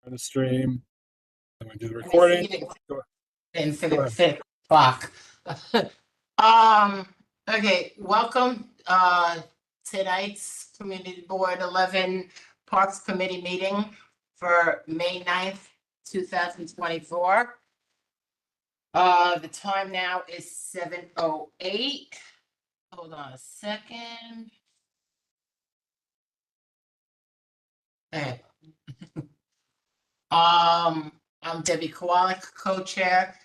the stream. Then we do the recording. Go Instead Go of ahead. 6 o'clock. Okay, welcome, tonight's Community Board 11 Parks Committee meeting for May 9th, 2024. The time now is 7:08. Hold on a second. Okay. I'm Debbie Kowalik, co-chair.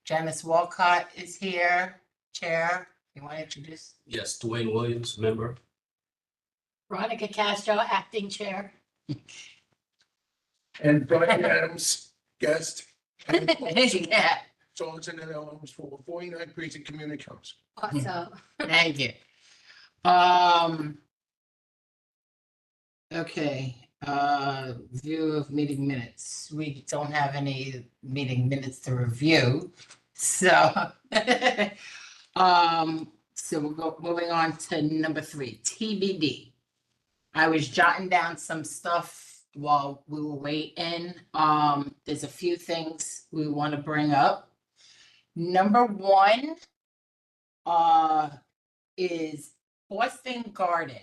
Janice Walcott is here, chair. You want to introduce? Yes, Dwayne Williams, member. Veronica Castro, acting chair. And Brian Adams, guest, and Yeah, Johnson and Elms for 49 Precinct Community Council. Also, thank you. Okay, view of meeting minutes. We don't have any meeting minutes to review, so. So we'll go, moving on to number 3, TBD. I was jotting down some stuff while we were waiting. There's a few things we want to bring up. Number 1, is Boston Garden.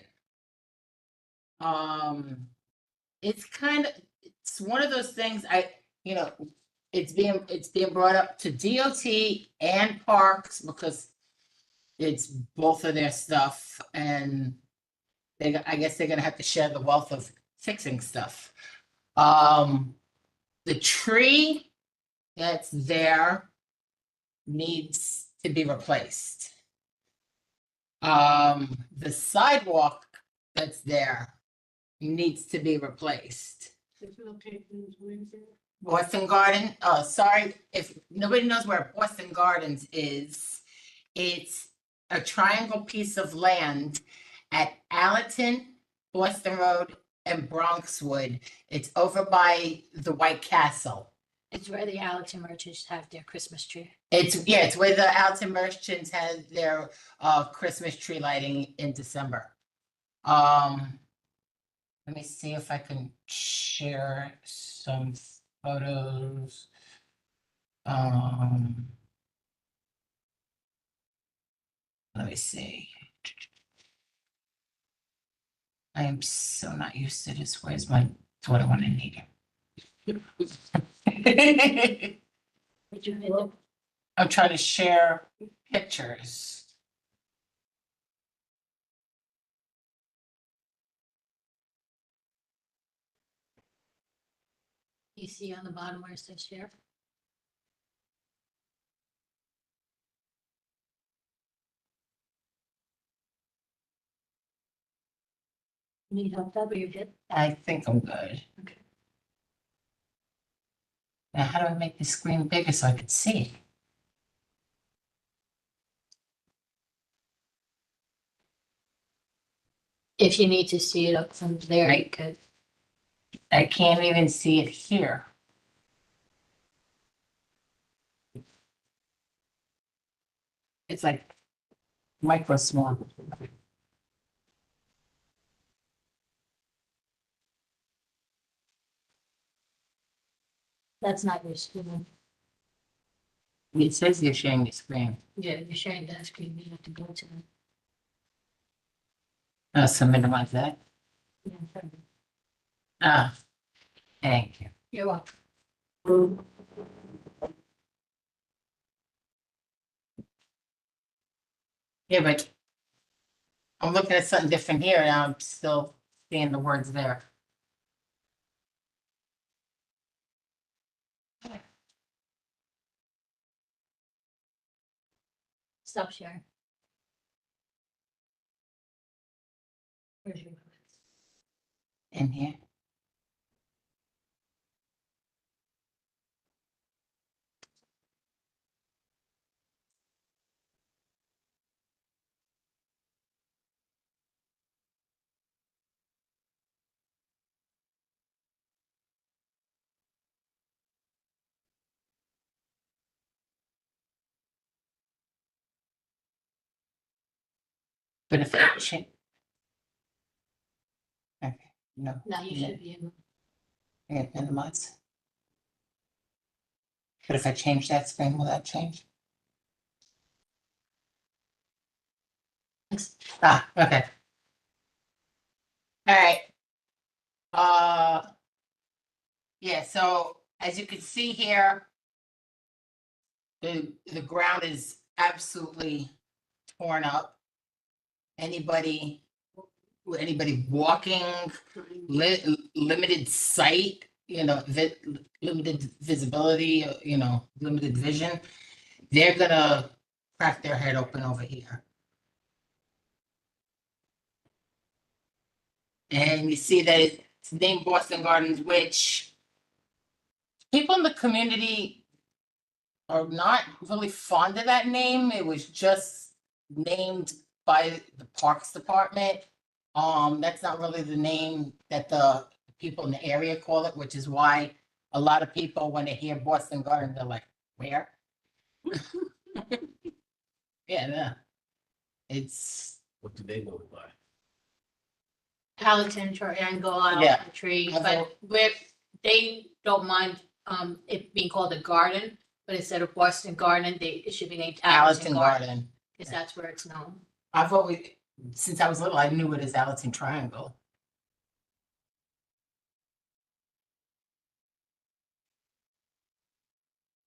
It's one of those things it's being brought up to DOT and Parks because it's both of their stuff, and I guess they're gonna have to share the wealth of fixing stuff. The tree that's there needs to be replaced. The sidewalk that's there needs to be replaced. Boston Garden, sorry, if nobody knows where Boston Gardens is, it's a triangle piece of land at Allerton, Boston Road, and Bronxwood. It's over by the White Castle. it's where the Allerton merchants have their Christmas tree. It's where the Alton merchants had their Christmas tree lighting in December. Let me see if I can share some photos. Let me see. I am so not used to this. Where's my daughter when I need it? Did you hit it? I'm trying to share pictures. You see on the bottom where it says share? Need help that, or you're good? I think I'm good. Okay. Now, how do I make the screen bigger so I could see it? If you need to see it up from there, you Right. could. I can't even see it here. It's like micro small. That's not your screen. It says you're sharing the screen. Yeah, you're sharing that screen. You have to go to them. So minimize that. Ah, thank you. You're welcome. Yeah, but I'm looking at something different here and I'm still seeing the words there. Stop sharing. Where's your? In here. But if I change. Okay, no. Now you should be in. Yeah, minimize. But if I change that screen, will that change? Ah, okay. All right. Yeah, so as you can see here, the ground is absolutely torn up. Anybody walking, limited sight, limited visibility, limited vision, they're gonna crack their head open over here. And you see that it's named Boston Gardens, which people in the community are not really fond of that name. It was just named by the Parks Department. That's not really the name that the people in the area call it, which is why a lot of people, when they hear Boston Garden, they're like, where? Yeah, no. It's, What do they know it by? Palatine Triangle, Yeah. Tree, I've al- but they don't mind it being called a garden, but instead of Boston Garden, it should be named Allerton Allerton Garden, Garden. because that's where it's known. I've always, since I was little, I knew it as Allerton Triangle.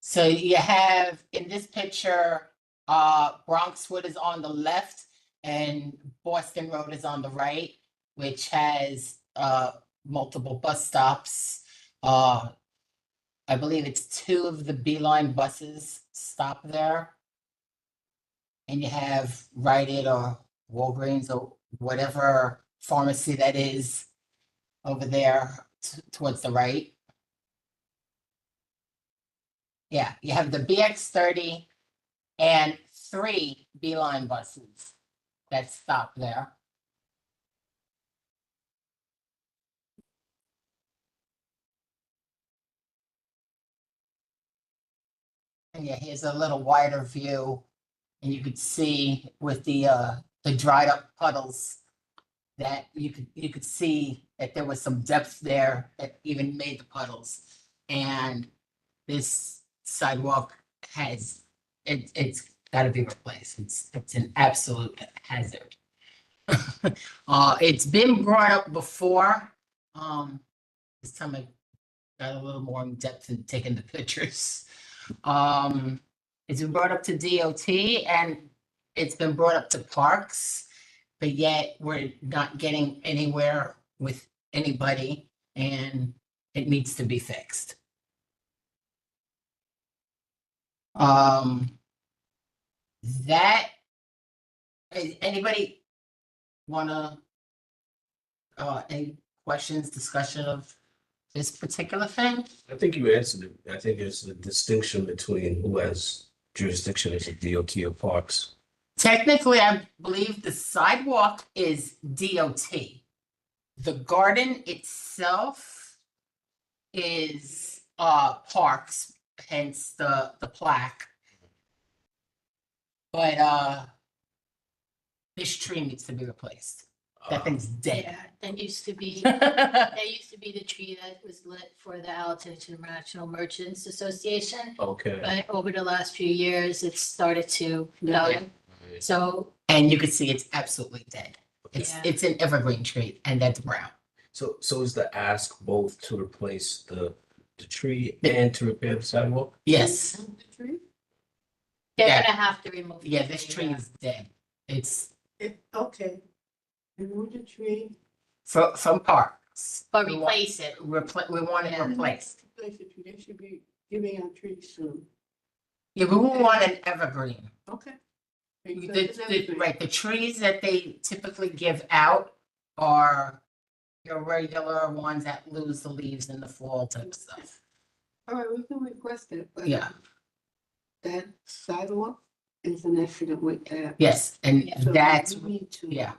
So you have in this picture, Bronxwood is on the left and Boston Road is on the right, which has multiple bus stops. I believe it's 2 of the Beeline buses stop there. And you have Rite Aid or Walgreens or whatever pharmacy that is over there towards the right. Yeah, you have the BX30 and 3 Beeline buses that stop there. And yeah, here's a little wider view. And you could see with the dried up puddles that you could see that there was some depth there that even made the puddles. And this sidewalk it's gotta be replaced. It's an absolute hazard. It's been brought up before. This time I got a little more in depth in taking the pictures. It's been brought up to DOT and it's been brought up to parks, but yet we're not getting anywhere with anybody and it needs to be fixed. That, anybody wanna, any questions, discussion of this particular thing? I think you answered it. I think there's a distinction between who has jurisdiction as a DOT or parks. Technically, I believe the sidewalk is DOT. The garden itself is parks, hence the plaque. But this tree needs to be replaced. That thing's dead. Yeah, that used to be the tree that was lit for the Allerton International Merchants Association. Okay. But over the last few years, it's started to die. So, And you can see it's absolutely dead. Yeah. It's an evergreen tree and that's brown. So is the ask both to replace the tree and to repair the sidewalk? Yes, they're Yeah. gonna have to remove. the yeah, this tree is dead. It's Okay. Remove the tree. from parks. But We want- replace it. We want it Yeah. replaced. Replace the tree. They should be giving out trees soon. Yeah, we want an evergreen. Okay. Right, the trees that they typically give out are your regular ones that lose the leaves in the fall type of stuff. All right, we can request it. but Yeah. That sidewalk is an accident with that. Yes, and Yeah. So that's, we need to- yeah,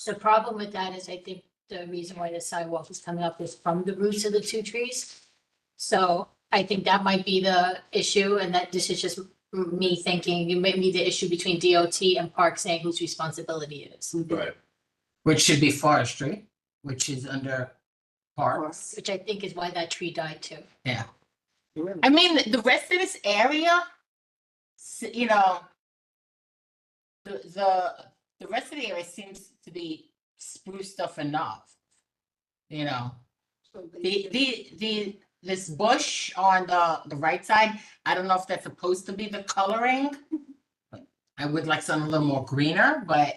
The problem with that is I think the reason why the sidewalk is coming up is from the roots of the 2 trees. So I think that might be the issue and that this is just me thinking, it may be the issue between DOT and Park saying whose responsibility it is. Right. which should be forestry, which is under parks. Which I think is why that tree died too. Yeah. I mean, the rest of this area, you know, the rest of the area seems to be spruced up enough. You know, So they this bush on the right side, I don't know if that's supposed to be the coloring. I would like something a little more greener, but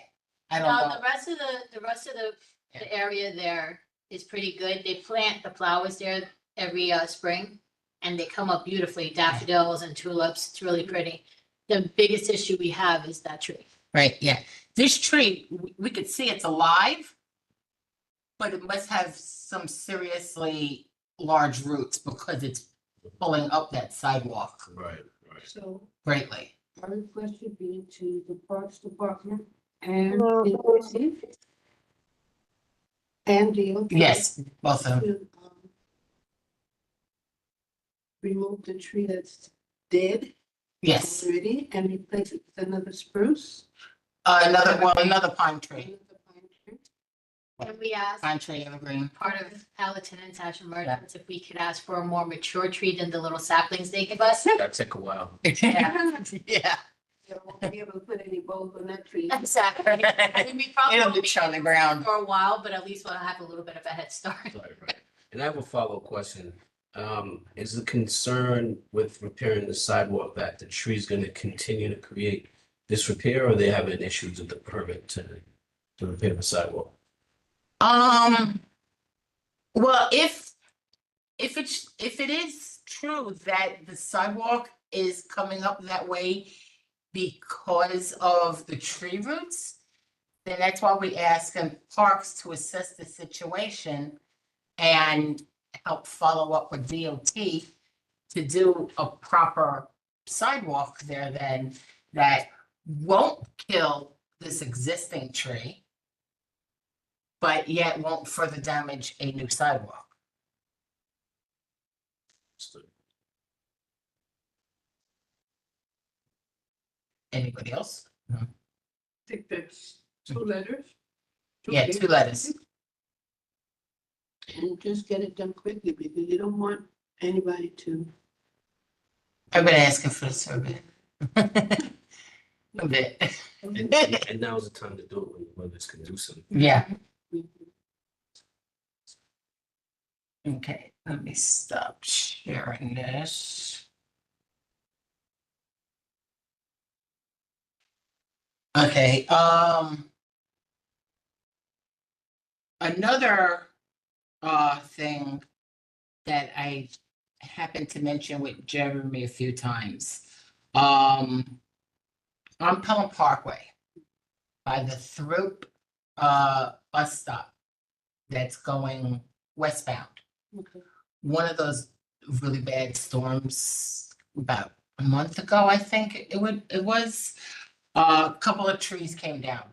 I don't No, know. the rest of the area there is pretty good. They plant the flowers there every spring. And they come up beautifully, daffodils and tulips. It's really pretty. The biggest issue we have is that tree. Right, yeah. This tree, we could see it's alive, but it must have some seriously large roots because it's pulling up that sidewalk Right, right. So greatly. our request would be to the Parks Department and DOT. And DOT. Yes, both of them. to, remove the tree that's dead Yes. already and replace it with another spruce. Another pine tree, Another pine tree. And we asked pine tree evergreen. part of Allerton and Sash Emergence if we could ask for a more mature tree than the little saplings they give us. That took a while. Yeah. You won't be able to put any bulbs on that tree. Exactly. I mean, we probably It'll won't be be on the ground. for a while, but at least we'll have a little bit of a head start. Right, right. And I have a follow-up question. Is the concern with repairing the sidewalk that the tree's gonna continue to create disrepair, or they having issues with the permit to repair the sidewalk? Well, if it is true that the sidewalk is coming up that way because of the tree roots, then that's why we ask Parks to assess the situation and help follow up with DOT to do a proper sidewalk there then that won't kill this existing tree, but yet won't further damage a new sidewalk. Anybody else? I think that's 2 letters. Yeah, 2 letters. And just get it done quickly because you don't want anybody to. I've been asking for the survey. A bit. And now's the time to do it when the weather's conducive. Yeah, okay, let me stop sharing this. Okay, another thing that I happened to mention with Jeremy a few times. On Pelham Parkway, by the Throop bus stop that's going westbound. Okay. One of those really bad storms about a month ago, I think it was, a couple of trees came down.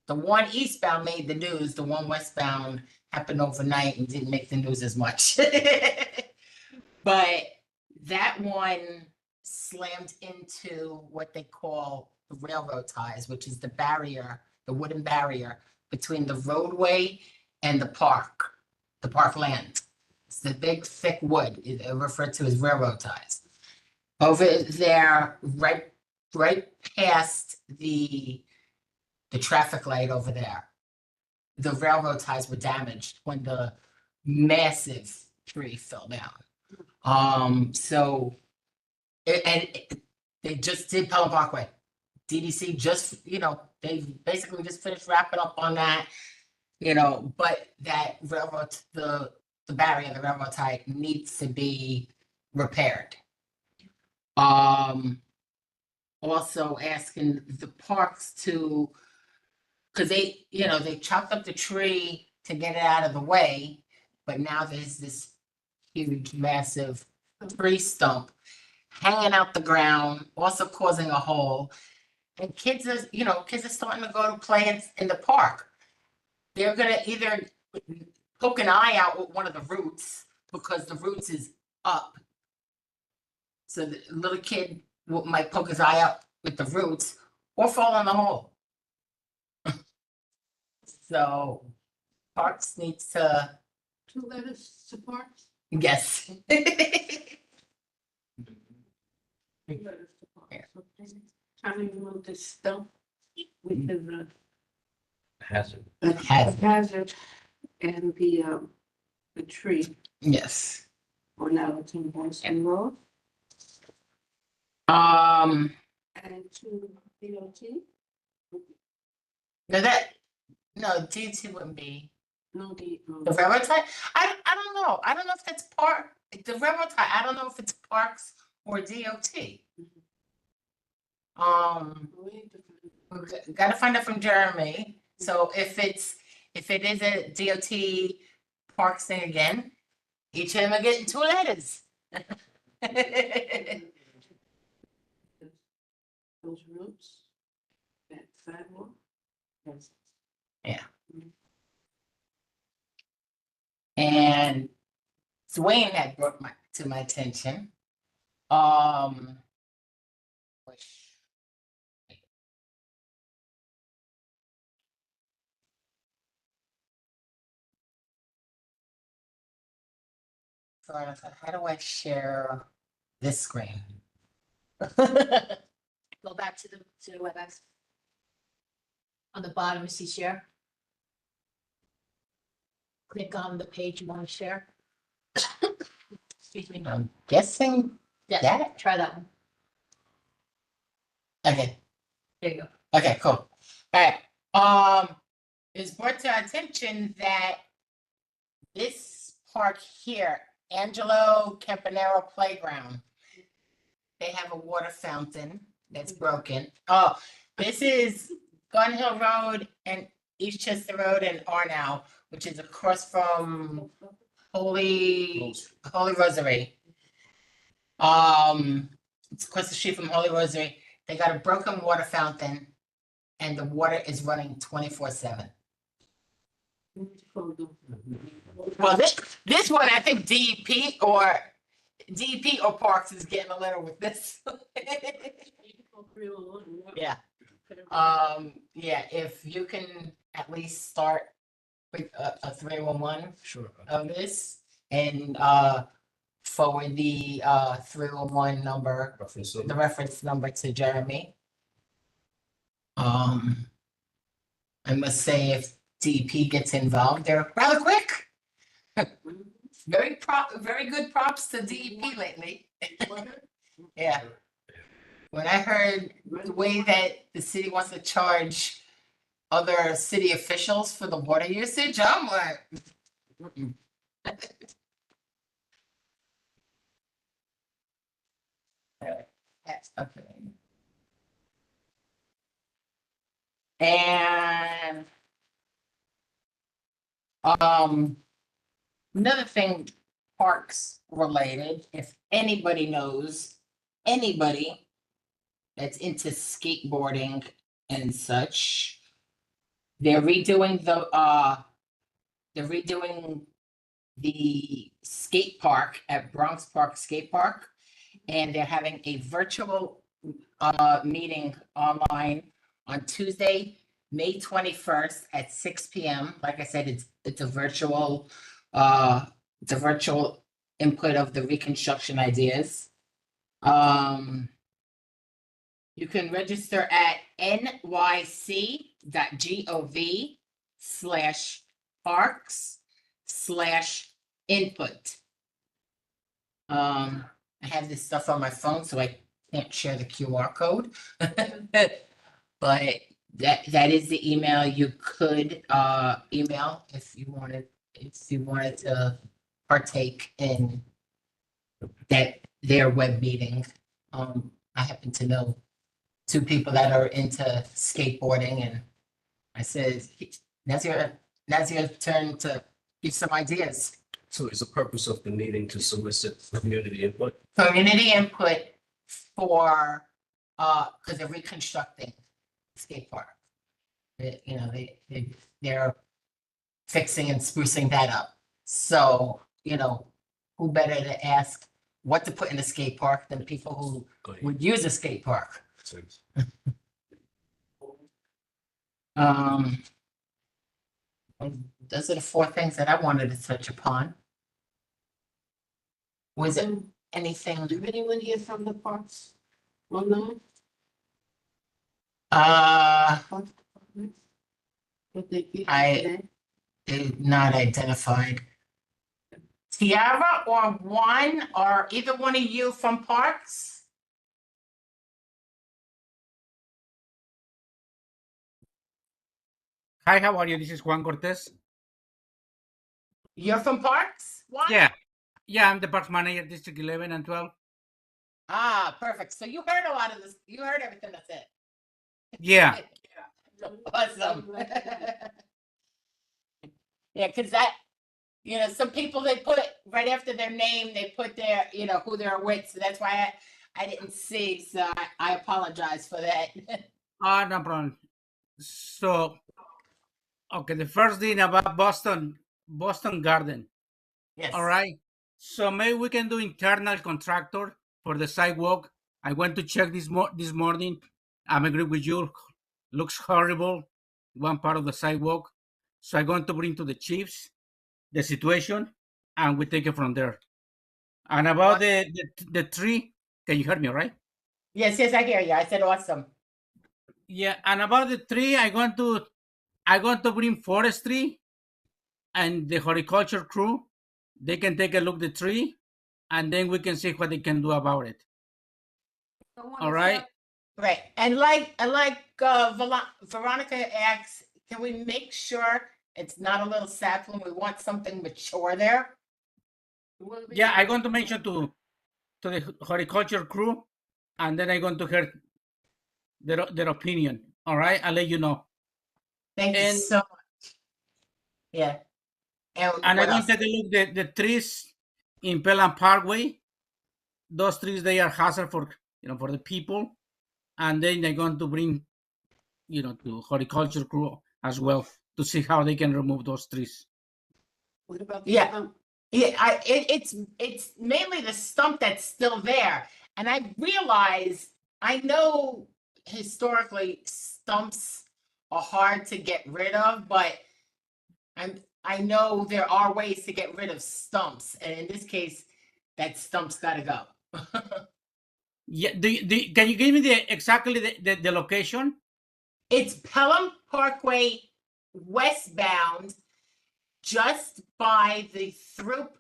The one eastbound made the news, the one westbound happened overnight and didn't make the news as much. But that one slammed into what they call the railroad ties, which is the barrier, the wooden barrier between the roadway and the parkland. It's the big thick wood, referred to as railroad ties. Over there, right past the traffic light over there. The railroad ties were damaged when the massive tree fell down. So they just did Pelham Parkway. DDC just, they basically just finished wrapping up on that, but that railroad, the barrier, the railroad tie needs to be repaired. Also asking the parks to, because they chopped up the tree to get it out of the way, but now there's this huge, massive tree stump hanging out the ground, also causing a hole. And kids are starting to go to play in the park. They're gonna either poke an eye out with one of the roots because the roots is up. So the little kid might poke his eye out with the roots or fall in the hole. So Parks needs to, 2 letters support. yes. to remove the stump, which is Hazard. a Hazard. hazard, and the tree Yes. on Allerton Boston Road, Um, and to DOT. no, DT wouldn't be. No, The railroad tie, I don't know, I don't know if that's the railroad tie, I don't know if it's Parks or DOT. Gotta find out from Jeremy, so if it is a DOT Parks thing again, each of them are getting 2 letters. Those roads, that sidewalk. And Dwayne had brought to my attention. Which. So I thought, how do I share this screen? Go back to the WebEx. On the bottom, see share. Click on the page you want to share. Excuse me. I'm guessing, Yes, that? try that one. okay, There you go. okay, cool. All right, it's brought to our attention that this park here, Angelo Campanero Playground, they have a water fountain that's broken. Oh, this is Gun Hill Road and Eastchester Road and Arnow, which is across from Holy Rosary. It's across the street from Holy Rosary. They got a broken water fountain and the water is running 24/7. Well, this one, I think DEP or Parks is getting a letter with this. Yeah. Yeah, if you can at least start with a 311 Sure. of this and forward the 311 number, Reference the number. reference number to Jeremy. I must say if DEP gets involved, they're rather quick. Very good props to DEP lately. Yeah. When I heard the way that the city wants to charge other city officials for the water usage, I'm like. mm-mm. Okay. And another thing, parks related, if anybody knows anybody that's into skateboarding and such, they're redoing the skate park at Bronx Park Skate Park. And they're having a virtual meeting online on Tuesday, May 21st at 6 p.m. Like I said, it's a virtual input of the reconstruction ideas. You can register at nyc.gov/parks/input. I have this stuff on my phone, so I can't share the QR code. But that is the email you could email if you wanted to partake in their web meeting. I happen to know 2 people that are into skateboarding, and I said, now's your turn to give some ideas. So is the purpose of the meeting to solicit community input? Community input for, because they're reconstructing the skate park. They're fixing and sprucing that up. So, who better to ask what to put in the skate park than people who Go ahead. would use a skate park? Thanks. Those are the 4 things that I wanted to touch upon. Was it anything? Did anyone hear from the parks online? Did they get I- today? Not identified. Tiara or Juan, or either one of you from Parks? Hi, how are you? This is Juan Cortez. You're from Parks? Juan? Yeah, I'm the parks manager, District 11 and 12. Ah, perfect. So you heard a lot of this. You heard everything that's it. Yeah, Awesome. Yeah, because that, some people, they put right after their name, they put their, who they're with. So that's why I didn't see. So I apologize for that. no problem. So, okay, the first thing about Boston Garden. Yes. All right. So maybe we can do internal contractor for the sidewalk. I went to check this morning. I'm agree with you. Looks horrible. One part of the sidewalk. So I'm going to bring to the chiefs the situation, and we take it from there. And about the tree, can you hear me, right? Yes, I hear you. I said awesome. Yeah, and about the tree, I want to bring forestry and the horticulture crew. They can take a look at the tree, and then we can see what they can do about it. All right. Right. And like Veronica asks, can we make sure it's not a little sapling? We want something mature there. Yeah, I'm going to mention to the horticulture crew, and then I'm going to hear their opinion. All right, I'll let you know. Thank you And- so much. Yeah. And And what I'm going else? to take a look at the trees in Pelham Parkway. Those trees, they are hazard for for the people, and then they're going to bring to horticulture crew as well to see how they can remove those trees. What about? Yeah. Yeah, it's mainly the stump that's still there. And I know historically stumps are hard to get rid of, but I know there are ways to get rid of stumps. And in this case, that stump's gotta go. Yeah, can you give me exactly the location? It's Pelham Parkway westbound, just by the Throop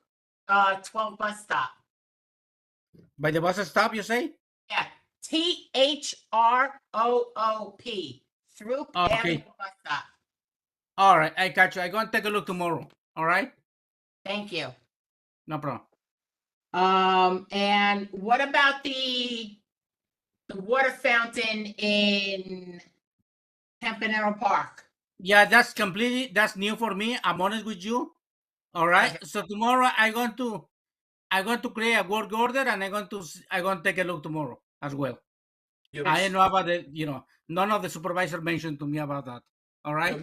12 bus stop. By the bus stop, you say? Yeah, THROOP, Throop Okay. Avenue bus stop. All right, I got you. I'm going to take a look tomorrow. All right, Thank you. no problem. And what about the water fountain in Campanero Park? Yeah, that's new for me. I'm honest with you. All right. Okay. So tomorrow I'm going to create a work order, and I'm going to take a look tomorrow as well. I didn't know about none of the supervisor mentioned to me about that. All right.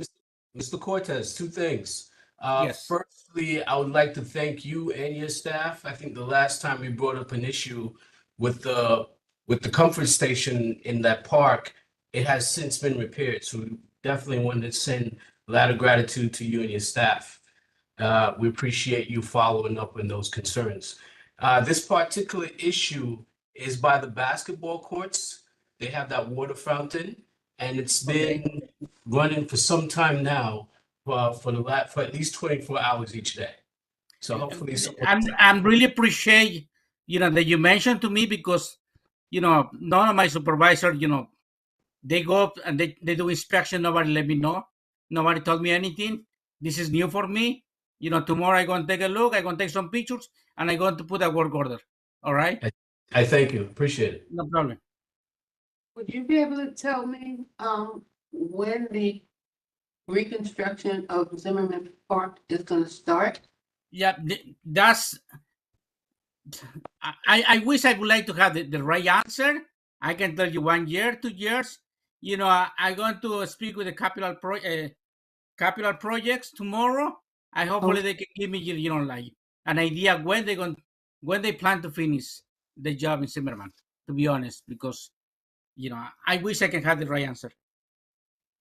Mr. Cortez, two things. Yes. Firstly, I would like to thank you and your staff. I think the last time we brought up an issue with the comfort station in that park, it has since been repaired. So we definitely want to send a lot of gratitude to you and your staff. We appreciate you following up on those concerns. This particular issue is by the basketball courts. They have that water fountain, and it's been running for some time now, for at least 24 hours each day. So hopefully, I'm really appreciate that you mentioned to me, because none of my supervisors they go up and they do inspection. Nobody let me know. Nobody told me anything. This is new for me. Tomorrow I'm going to take a look. I'm going to take some pictures, and I'm going to put a work order. All right. I thank you. Appreciate it. No problem. Would you be able to tell me, when the reconstruction of Zimmerman Park is gonna start? Yeah, that's. I wish I would like to have the right answer. I can tell you 1 year, 2 years. I'm going to speak with the capital projects tomorrow. I hopefully they can give me like an idea when they plan to finish the job in Zimmerman. To be honest, because I wish I can have the right answer.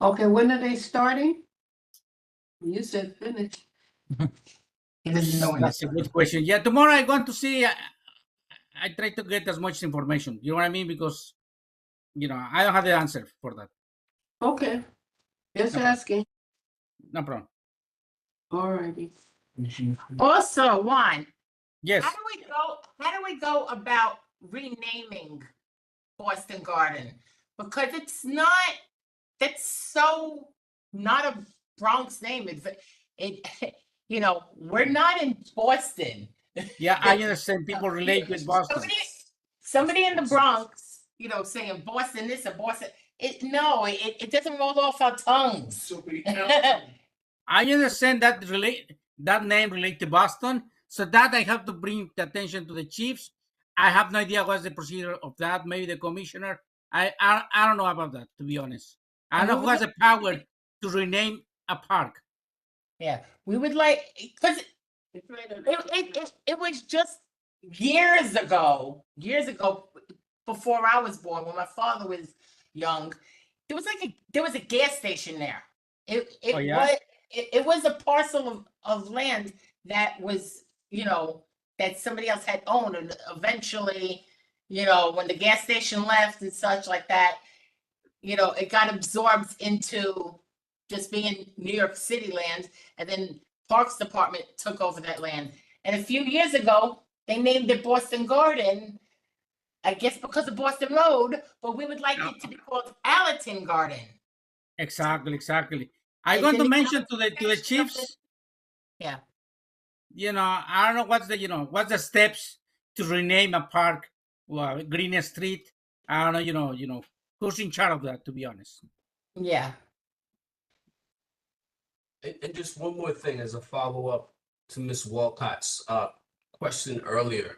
Okay, when are they starting? You said finish. He doesn't know when That's a good question. Yeah, tomorrow I'm going to see. I try to get as much information. You know what I mean? Because I don't have the answer for that. Okay. Just Okay. asking. No problem. Alrighty. Also, Juan, Yes. how do we go about renaming Boston Garden? Because that's so not a Bronx name. We're not in Boston. Yeah, I understand people relate with Boston. Somebody in the Bronx, saying Boston this or Boston, it doesn't roll off our tongues. So we count. I understand that name relate to Boston, so that I have to bring the attention to the chiefs. I have no idea what's the procedure of that. Maybe the commissioner. I don't know about that, to be honest. I don't know who has the power to rename a park. Yeah, we would like, because it was just years ago, before I was born, when my father was young, there was a gas station there. Oh, yeah? It was a parcel of land that was, that somebody else had owned, and eventually, when the gas station left and such like that, it got absorbed into just being New York City land, and then Parks Department took over that land. And a few years ago, they named it Boston Garden, I guess because of Boston Road, but we would like it to be called Allerton Garden. Exactly. I'm It's going to an mention to the chiefs. Yeah. I don't know what's the steps to rename a park, Green Street. I don't know, who's in charge of that, to be honest. Yeah. And just one more thing as a follow-up to Ms. Walcott's question earlier.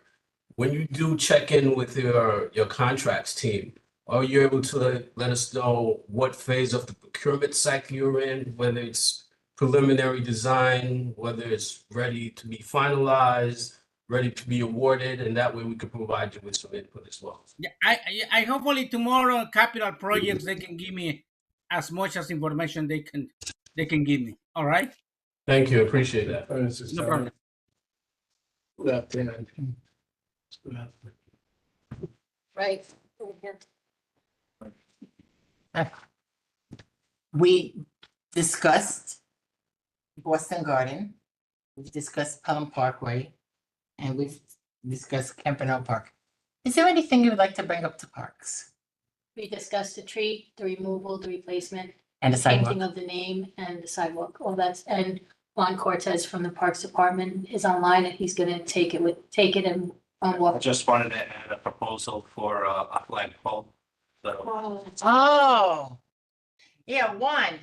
When you do check in with your contracts team, are you able to let us know what phase of the procurement cycle you're in, whether it's preliminary design, whether it's ready to be finalized, ready to be awarded, and that way we can provide you with some input as well. Yeah, I hopefully tomorrow capital projects they can give me as much as information they can give me. All right. Thank you, appreciate that. No problem. Right. We discussed Boston Garden, we've discussed Pelham Parkway, and we've discussed Campanile Park. Is there anything you would like to bring up to parks We discussed the tree, the removal, the replacement, and the sidewalk? changing of the name and the sidewalk, all that's, and Juan Cortez from the Parks Department is online and he's gonna take it and I walk. just wanted to add a proposal for a flagpole. So Oh, yeah, Juan.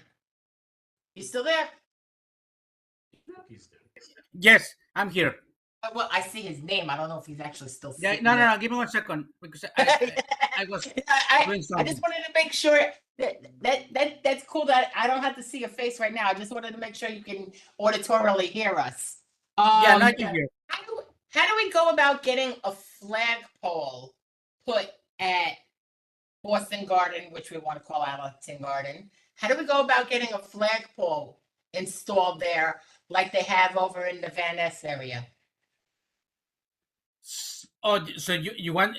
You still there? Yes, I'm here. Well, I see his name. I don't know if he's actually still. Yeah, sitting no, there. give me 1 second because I was doing I something. just wanted to make sure that's cool that I don't have to see your face right now. I just wanted to make sure you can auditorily hear us. Yeah, now you hear. How do we go about getting a flagpole put at Boston Garden, which we want to call Allerton Garden? How do we go about getting a flagpole installed there like they have over in the Van Ness area? Oh, so you want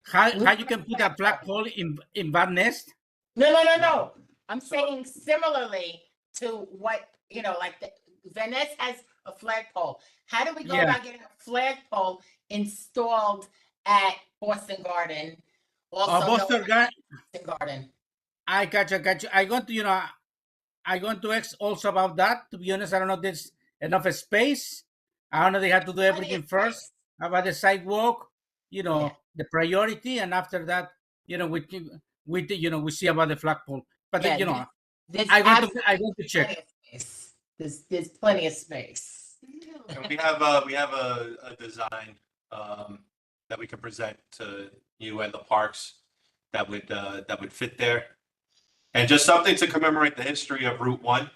how you can put a flagpole in Van Nest? No. I'm saying similarly to what, like the Van Ness has a flagpole. How do we go Yeah. about getting a flagpole installed at Boston Garden? Also Boston known Garden. as Boston Garden. I got you. I going to, I going to ask also about that. To be honest, I don't know if there's enough space. I don't know. They have to do everything first about the sidewalk. Yeah. The priority, and after that, we see about the flagpole. But Yeah, there's I want absolutely to check. plenty of space. There's plenty of space. and we have a design that we can present to you and the parks that would fit there. And just something to commemorate the history of Route 1,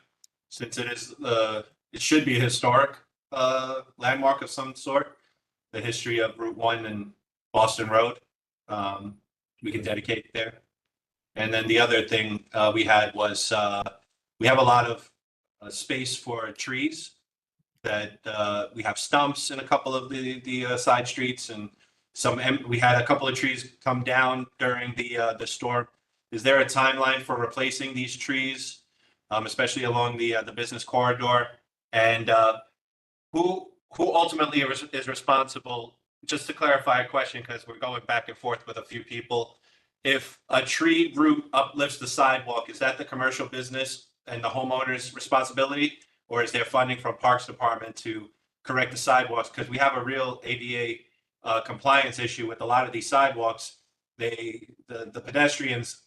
since it should be a historic landmark of some sort. The history of Route 1 and Boston Road, we can dedicate there. And then the other thing we had was we have a lot of space for trees that we have stumps in a couple of the side streets, and we had a couple of trees come down during the storm Is there a timeline for replacing these trees, especially along the business corridor? And who ultimately is responsible? Just to clarify a question, because we're going back and forth with a few people. If a tree root uplifts the sidewalk, is that the commercial business and the homeowner's responsibility? Or is there funding from Parks Department to correct the sidewalks? Because we have a real ADA compliance issue with a lot of these sidewalks. The pedestrians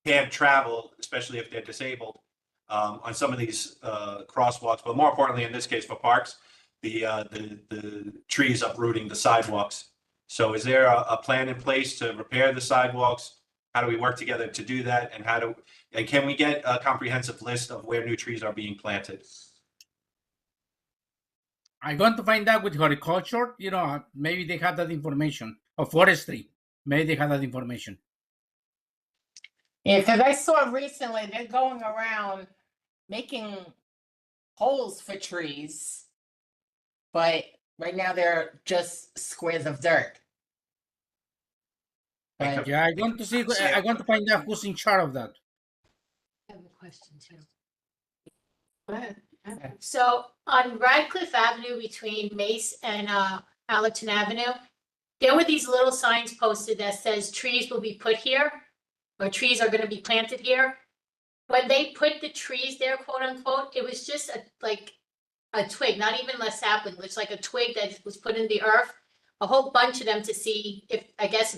can't travel, especially if they're disabled, on some of these crosswalks. But more importantly, in this case for parks, the trees uprooting the sidewalks. So is there a plan in place to repair the sidewalks? How do we work together to do that? And can we get a comprehensive list of where new trees are being planted? I'm going to find out with horticulture, maybe they have that information, or forestry, maybe they have that information. Yeah, because I saw recently they're going around making holes for trees, but right now they're just squares of dirt. But Yeah, I'm going to see, I'm going to find out who's in charge of that. I have a question too. Go ahead. So on Radcliffe Avenue between Mace and Allerton Avenue, there were these little signs posted that says trees will be put here, or trees are gonna be planted here. When they put the trees there, quote unquote, it was just like a twig, not even a sapling, it was like a twig that was put in the earth. A whole bunch of them to see if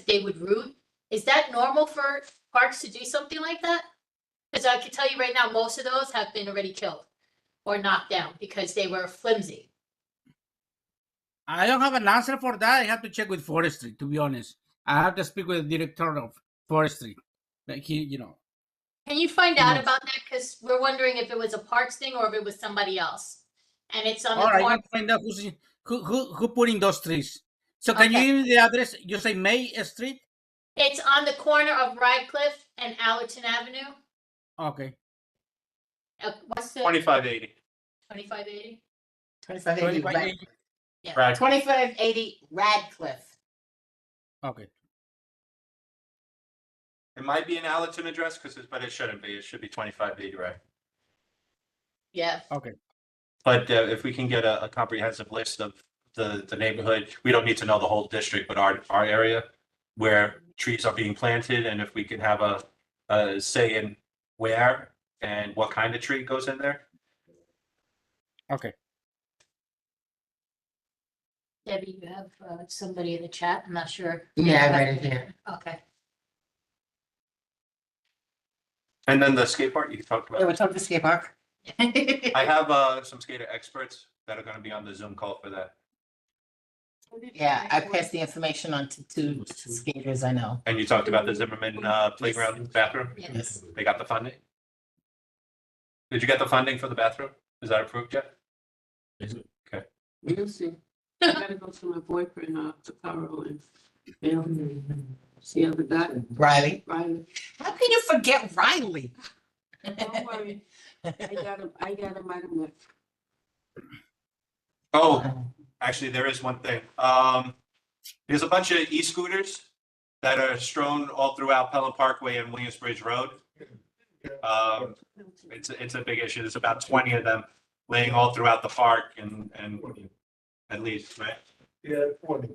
they would root. Is that normal for parks to do something like that? Because I can tell you right now, most of those have been already killed or knocked down because they were flimsy. I don't have an answer for that. I have to check with forestry, to be honest. I have to speak with the director of forestry. Like Can you find out Yes. about that? Because we're wondering if it was a parks thing or if it was somebody else. And it's on the All right, corner. let's find out who put in those trees. So can Okay. you give me the address? You say May Street? It's on the corner of Radcliffe and Allerton Avenue. Okay. What's the 2580. 2580? 2580 2580. Yeah. Right. 2580 Radcliffe. Okay. It might be an Allerton address, but it shouldn't be. It should be 2580, right? Yeah. Okay. But if we can get a comprehensive list of the neighborhood, we don't need to know the whole district, but our area where trees are being planted, and if we can have a say in where and what kind of tree goes in there. Okay. Debbie, you have somebody in the chat. I'm not sure. Yeah, I read it here. Okay. And then the skate park you talked Yeah, we're about. talking to skate park. I have some skater experts that are going to be on the Zoom call for that. Yeah, I passed the information on to two skaters I know. And you talked about the Zimmerman playground bathroom. Yes. They got the funding. Did you get the funding for the bathroom? Is that approved yet? We'll see. I gotta go to my boyfriend, Takaro, and see how we got it. Riley. Riley, How can you forget Riley? don't worry. I got him by the neck. Oh, actually, there is one thing. There's a bunch of e-scooters that are strewn all throughout Pelham Parkway and Williamsbridge Road. It's a big issue. There's about 20 of them laying all throughout the park and at least, right? Yeah, 20.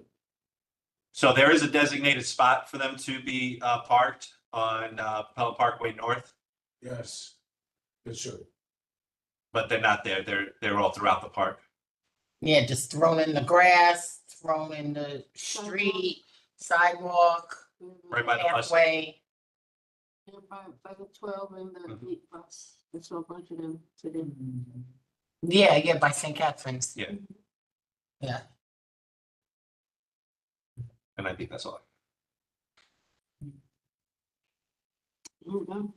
So there is a designated spot for them to be parked on Pelham Parkway North, Yes, it should. but they're not there. They're all throughout the park. Yeah, just thrown in the grass, thrown in the street, sidewalk, Right by the bus. pathway. Yeah, by the 12 and the Mhm. 8 bus. I saw a bunch of them today. Yeah, by St. Catherine's. Yeah. Yeah. And I think that's all. Mm-hmm.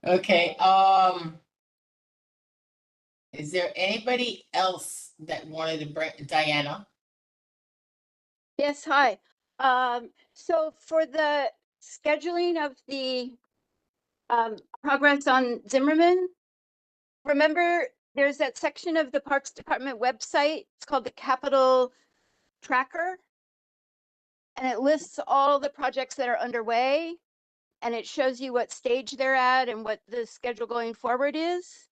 Okay, is there anybody else that wanted to bring, Diana? Yes, hi. So for the scheduling of the progress on Zimmerman, remember there's that section of the Parks Department website, it's called the Capital Tracker. and it lists all the projects that are underway, and it shows you what stage they're at and what the schedule going forward is.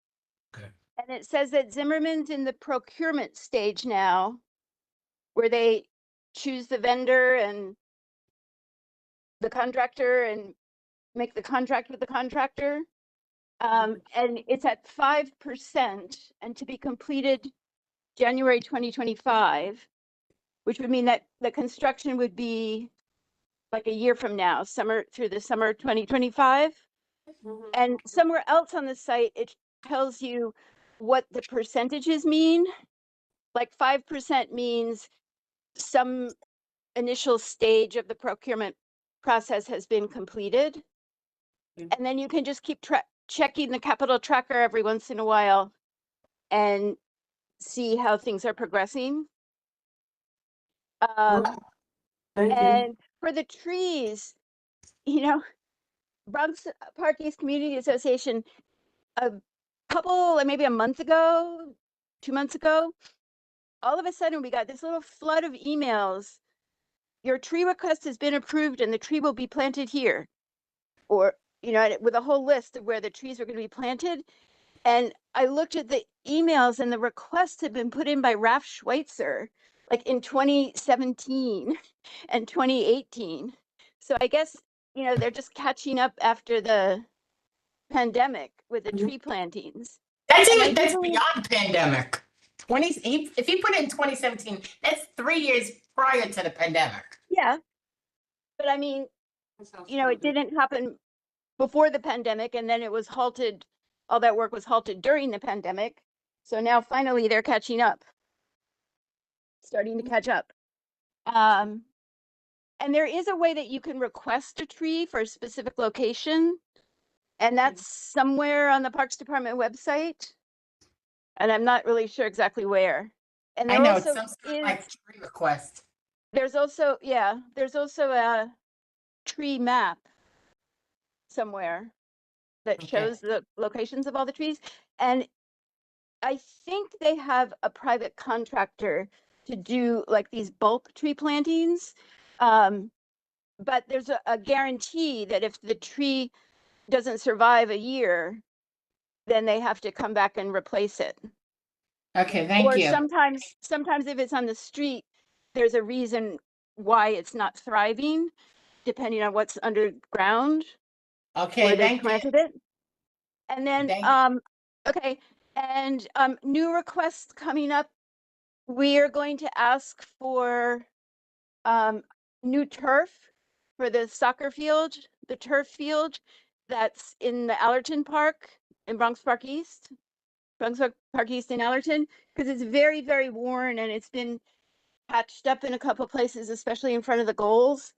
Okay. And it says that Zimmerman's in the procurement stage now, where they choose the vendor and the contractor and make the contract with the contractor. And it's at 5% and to be completed January 2025, which would mean that the construction would be like a year from now, through the summer 2025. And somewhere else on the site, it tells you what the percentages mean. Like 5% means some initial stage of the procurement process has been completed. And then you can just keep checking the capital tracker every once in a while and see how things are progressing. Thank you. And for the trees, you know, Bronx Park East Community Association, maybe a month ago, 2 months ago, all of a sudden we got this little flood of emails. Your tree request has been approved and the tree will be planted here. Or, you know, with a whole list of where the trees are going to be planted. And I looked at the emails and the requests had been put in by Ralph Schweitzer, like in 2017 and 2018. So I guess, you know, they're just catching up after the pandemic with the tree plantings. That's And I even, that's do believe- beyond pandemic. If he put it in 2017, that's 3 years prior to the pandemic. Yeah. But I mean, you know, it didn't happen before the pandemic, and then it was halted. All that work was halted during the pandemic. So now finally they're catching up, starting to catch up. And there is a way that you can request a tree for a specific location. And that's somewhere on the Parks Department website. And I'm not really sure exactly where. And I there know, it's also some sort of is, like tree request. there's also a tree map somewhere that Okay. shows the locations of all the trees. And I think they have a private contractor to do like these bulk tree plantings. But there's a guarantee that if the tree doesn't survive a year, then they have to come back and replace it. Okay, thank Or you. sometimes if it's on the street, there's a reason why it's not thriving, depending on what's underground Okay, where they thank you. planted it. And then, Thank- okay, and new requests coming up. We are going to ask for new turf for the soccer field, the turf field that's in the Allerton Park in Bronx Park East in Allerton, because it's very, very worn and it's been patched up in a couple places, especially in front of the goals.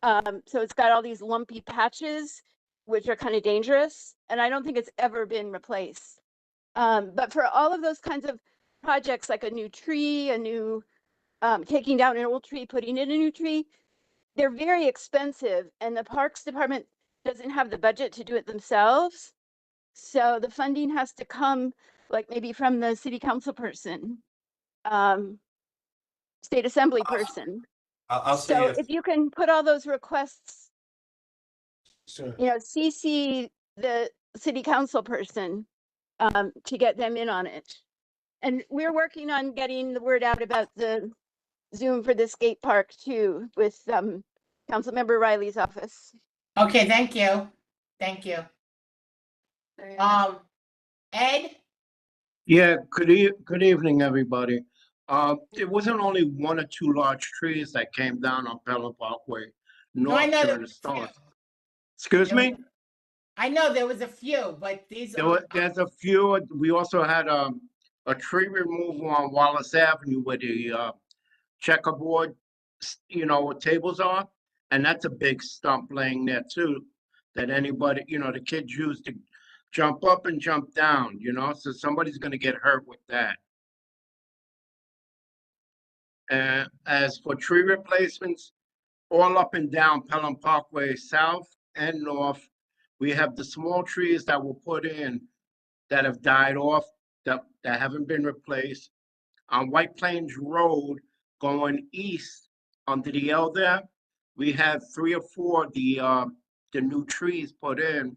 So it's got all these lumpy patches, which are kind of dangerous. And I don't think it's ever been replaced. But for all of those kinds of projects, like a new tree, a new taking down an old tree, putting in a new tree, they're very expensive. And the Parks Department doesn't have the budget to do it themselves. So the funding has to come like maybe from the city council person, state assembly person. I'll see So if, if you can put all those requests, So, you know, CC the city council person to get them in on it. And we're working on getting the word out about the Zoom for the skate park too, with Councilmember Riley's office. Okay, thank you. Thank you. Ed? Yeah, good evening, everybody. It wasn't only one or two large trees that came down on Pelham Parkway No, I north know there during the was a storm. few. Excuse me? I know there was a few, but these There's a few. We also had a tree removal on Wallace Avenue where the checkerboard, you know, tables are. And that's a big stump laying there too, that anybody, you know, the kids use to jump up and jump down, you know, so somebody's gonna get hurt with that. And as for tree replacements, all up and down Pelham Parkway, south and north, we have the small trees that were put in that have died off, that haven't been replaced. On White Plains Road, going east under the L there, we had 3 or 4 of the new trees put in.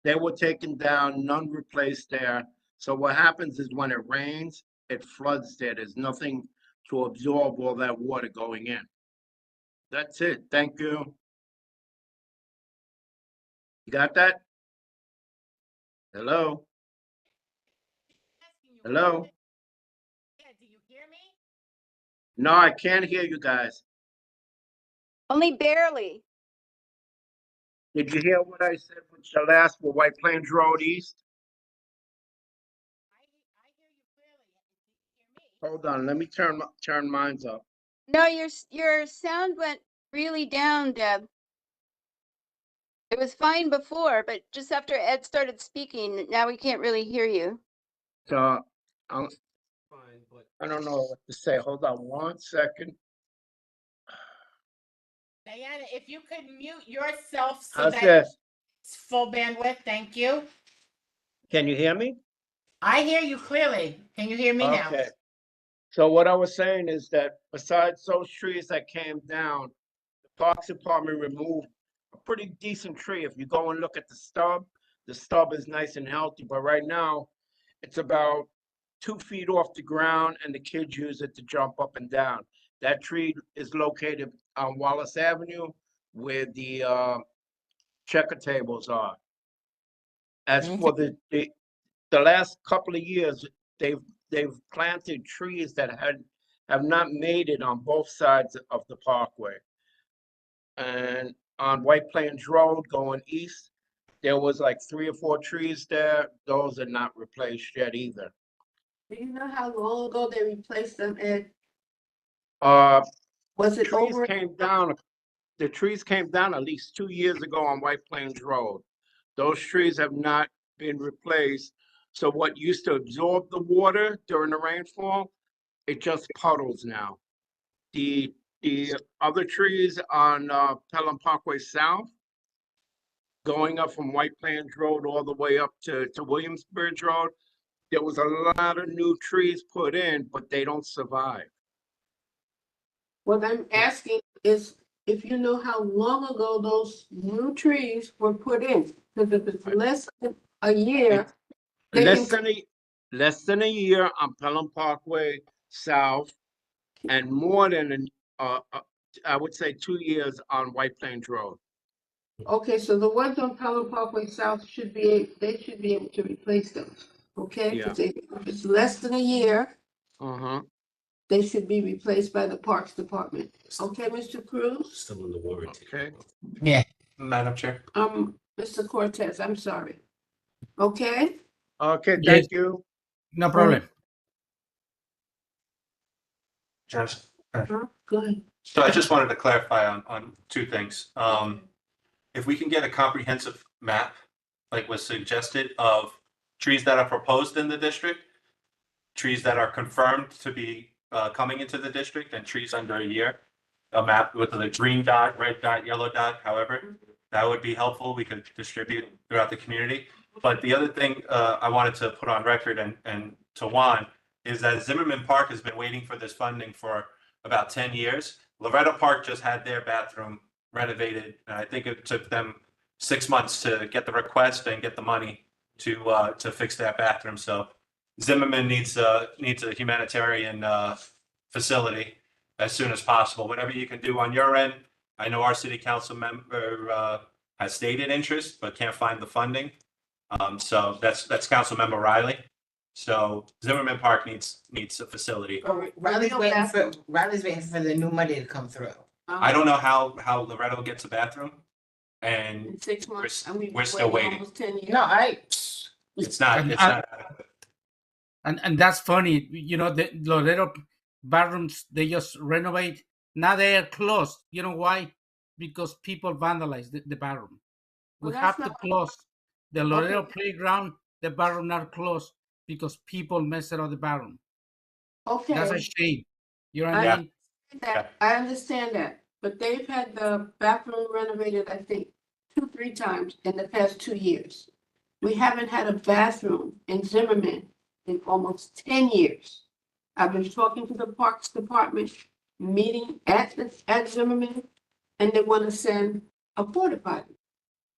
They were taken down, none replaced there. So what happens is when it rains, it floods there. There's nothing to absorb all that water going in. That's it. Thank you. You got that? Hello? Hello? Yeah, do you hear me? No, I can't hear you guys. Only barely. Did you hear what I said with the last for White Plains Road East? I hear you clearly. Do you hear me? Hold on, let me turn mine up. No, your sound went really down, Deb. It was fine before, but just after Ed started speaking, now we can't really hear you. So Fine, but I don't know what to say. Hold on 1 second. Diana, if you could mute yourself so How's that this? it's full bandwidth, thank you. Can you hear me? I hear you clearly. Can you hear me now? Okay. So what I was saying is that besides those trees that came down, the Parks Department removed a pretty decent tree. If you go and look at the stub is nice and healthy, but right now it's about 2 feet off the ground and the kids use it to jump up and down. That tree is located on Wallace Avenue where the checker tables are. As for the last couple of years, they've planted trees that have not made it on both sides of the parkway. And on White Plains Road going east, there was like 3 or 4 trees there. Those are not replaced yet either. Do you know how long ago they replaced them, Ed? Was it Trees over? came down, the trees came down at least 2 years ago on White Plains Road. Those trees have not been replaced. So what used to absorb the water during the rainfall, it just puddles now. The other trees on Pelham Parkway South, going up from White Plains Road all the way up to Williamsbridge Road, there was a lot of new trees put in, but they don't survive. What I'm asking is if you know how long ago those new trees were put in, because if it's less than a year, they Less can, less than a year on Pelham Parkway South, and more than I would say 2 years on White Plains Road. okay, so the ones on Pelham Parkway South they should be able to replace those, okay? 'Cause if it's less than a year, they should be replaced by the Parks Department. Okay, Mr. Cruz? still in the warranty. Okay. Yeah. Madam Chair. Mr. Cortez, I'm sorry. Okay? Okay, Yes. thank you. No problem. Judge. Go ahead. So I just wanted to clarify on 2 things. If we can get a comprehensive map, like was suggested, of trees that are proposed in the district, trees that are confirmed to be coming into the district, and trees under a year, a map with the green dot, red dot, yellow dot, however, that would be helpful. We could distribute throughout the community. But the other thing I wanted to put on record and to Juan is that Zimmerman Park has been waiting for this funding for about 10 years. Loretto Park just had their bathroom renovated, and I think it took them 6 months to get the request and get the money to fix that bathroom. So Zimmerman needs a humanitarian facility as soon as possible. Whatever you can do on your end. I know our city council member has stated interest, but can't find the funding. So that's Councilmember Riley. So Zimmerman Park needs a facility. Riley's waiting for the new money to come through. I don't know how Loretto gets a bathroom, and In 6 months, and we've we're been still waiting. almost 10 years. No, it's not And adequate. And that's funny. You know, the Loretto bathrooms, they just renovate. Now they are closed. You know why? Because people vandalize the bathroom. We Well, have that's to not- close the Loretto Okay. playground. The bathroom are closed because people mess up the bathroom. Okay. That's a shame. You know what I I mean? I understand that, but they've had the bathroom renovated, I think, 2-3 times in the past 2 years. We haven't had a bathroom in Zimmerman in almost 10 years. I've been talking to the Parks Department, meeting at Zimmerman, and they wanna send a porta potty.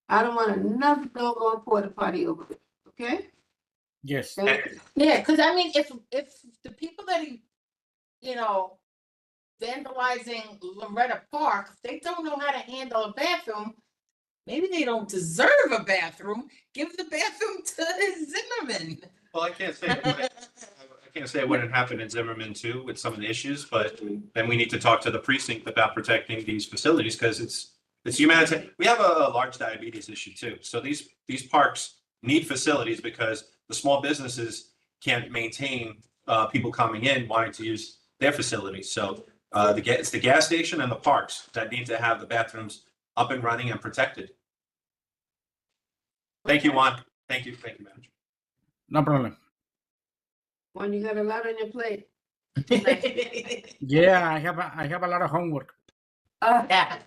I don't want another doggone porta potty over there, okay? Yes. Thank you. Yeah, because I mean, if the people that you know, vandalizing Loretta Park, if they don't know how to handle a bathroom, maybe they don't deserve a bathroom. Give the bathroom to Zimmerman. Well, I can't say, it wouldn't happen in Zimmerman too with some of the issues, but then we need to talk to the precinct about protecting these facilities because it's humanitarian. We have a large diabetes issue too. So these parks need facilities because the small businesses can't maintain people coming in wanting to use their facilities. So it's the gas station and the parks that need to have the bathrooms up and running and protected. Thank you, Juan. Thank you, Manager. No problem. When you got a lot on your plate. Yeah, I have a lot of homework. Yeah.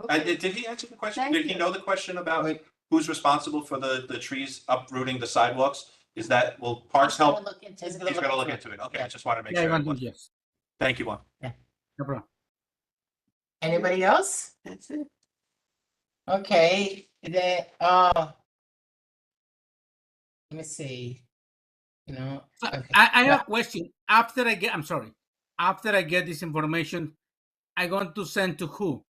Did he answer the question? Thank Did he you. know the question about who's responsible for the trees uprooting the sidewalks? Is that, will parks help? He's gonna look into it. Okay, I just wanted to make Yeah, I sure. want it to, was- yes. Thank you, Juan. No problem. Anybody else? That's it. Okay, then, let me see. You know, okay. I have a question. After I get this information, I going to send to who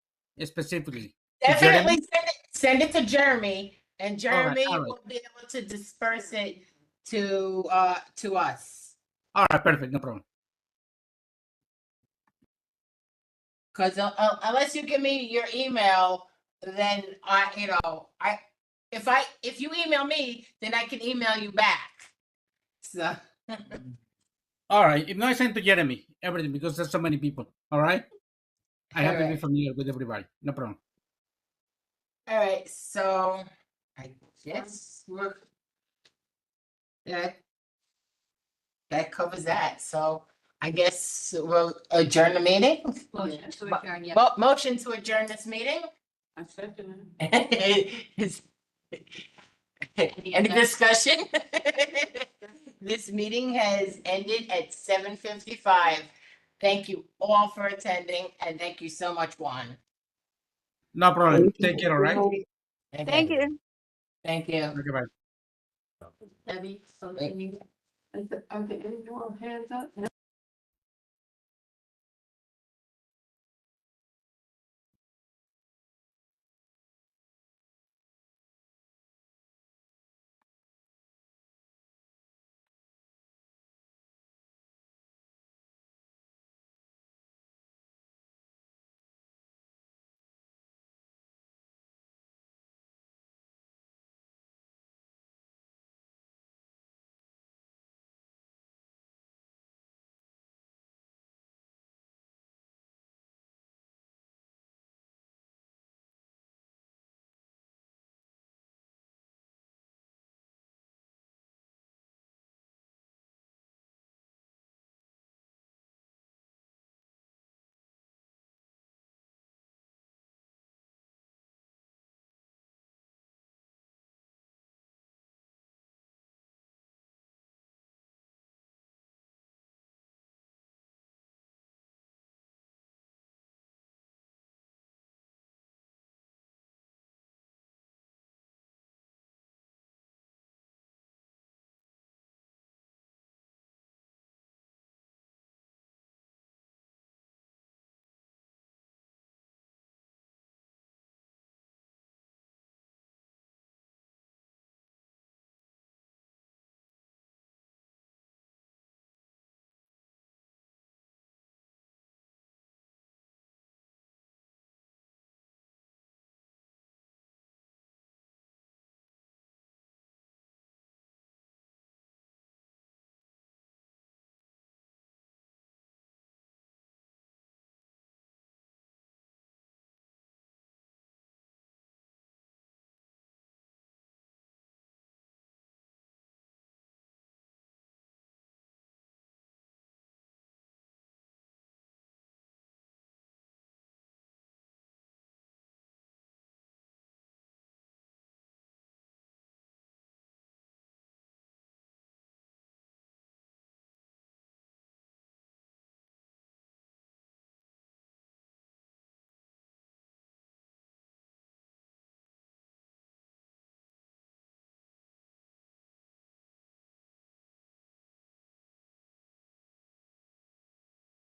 specifically? To Definitely Jeremy? send it to Jeremy, and Jeremy all right. will be able to disperse it to us. All right, perfect. No problem. Because unless you give me your email, then if you email me, then I can email you back. So All right. If not, I send to Jeremy everything because there's so many people. All right. I have to be Alright. familiar with everybody. No problem. all right, so I guess that covers that. So I guess we'll adjourn the meeting. Motion to adjourn, yeah. Motion to adjourn this meeting. I second it. Any discussion? This meeting has ended at 7:55. Thank you all for attending, and thank you so much, Juan. No problem. Take care. All right. Thank you. Thank you. Okay, bye. Debbie, so can you Are there any more hands up?